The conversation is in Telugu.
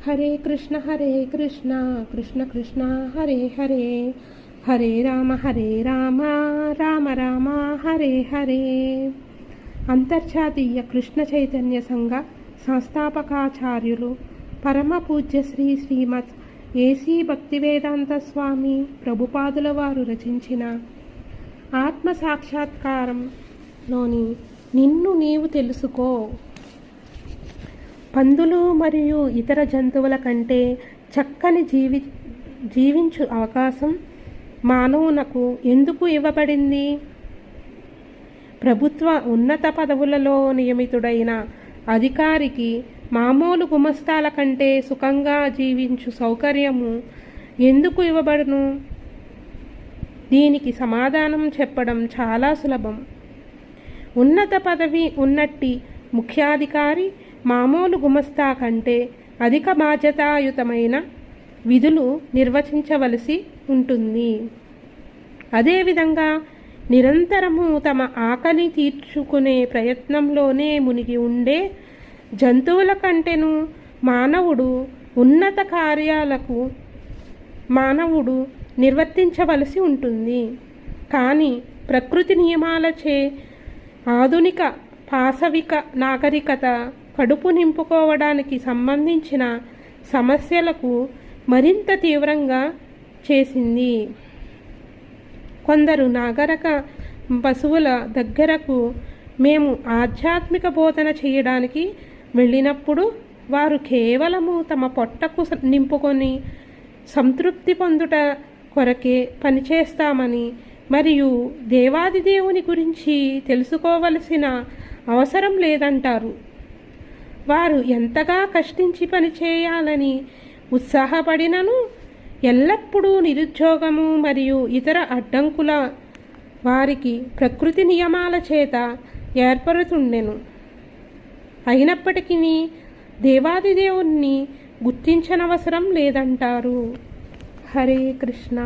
హరే కృష్ణ కృష్ణ కృష్ణ హరే హరే, హరే రామ రామ రామ హరే హరే. అంతర్జాతీయ కృష్ణ చైతన్య సంఘ సంస్థాపకాచార్యులు పరమ పూజ్య శ్రీ శ్రీమద్ ఏసీ భక్తివేదాంత స్వామి ప్రభుపాదుల వారు రచించిన ఆత్మ సాక్షాత్కారంలోని నిన్ను నీవు తెలుసుకో. పందులు మరియు ఇతర జంతువుల కంటే చక్కని జీవించు అవకాశం మానవునకు ఎందుకు ఇవ్వబడింది? ప్రభుత్వ ఉన్నత పదవులలో నియమితుడైన అధికారికి మామూలు గుమస్తాల కంటే సుఖంగా జీవించు సౌకర్యము ఎందుకు ఇవ్వబడును? దీనికి సమాధానం చెప్పడం చాలా సులభం. ఉన్నత పదవి ఉన్నట్టి ముఖ్యాధికారి మామూలు గుమస్తా కంటే అధిక బాధ్యతాయుతమైన విధులు నిర్వహించవలసి ఉంటుంది. అదేవిధంగా నిరంతరము తమ ఆకలి తీర్చుకునే ప్రయత్నంలోనే మునిగి ఉండే జంతువుల కంటేను మానవుడు ఉన్నత కార్యాలకు నిర్వర్తించవలసి ఉంటుంది. కానీ ప్రకృతి నియమాలచే ఆధునిక పాశవిక నాగరికత కడుపు నింపుకోవడానికి సంబంధించిన సమస్యలకు మరింత తీవ్రంగా చేసింది. కొందరు నాగరిక పశువుల దగ్గరకు మేము ఆధ్యాత్మిక బోధన చేయడానికి వెళ్ళినప్పుడు వారు కేవలము తమ పొట్టకు నింపుకొని సంతృప్తి పొందుట కొరకే పనిచేస్తామని మరియు దేవాది దేవుని గురించి తెలుసుకోవలసిన అవసరం లేదంటారు. వారు ఎంతగా కష్టించి పనిచేయాలని ఉత్సాహపడినను ఎల్లప్పుడూ నిరుద్యోగము మరియు ఇతర అడ్డంకుల వారికి ప్రకృతి నియమాల చేత ఏర్పడుతుండెను. అయినప్పటికీ దేవాది దేవుణ్ణి గుర్తించనవసరం లేదంటారు. హరే కృష్ణ.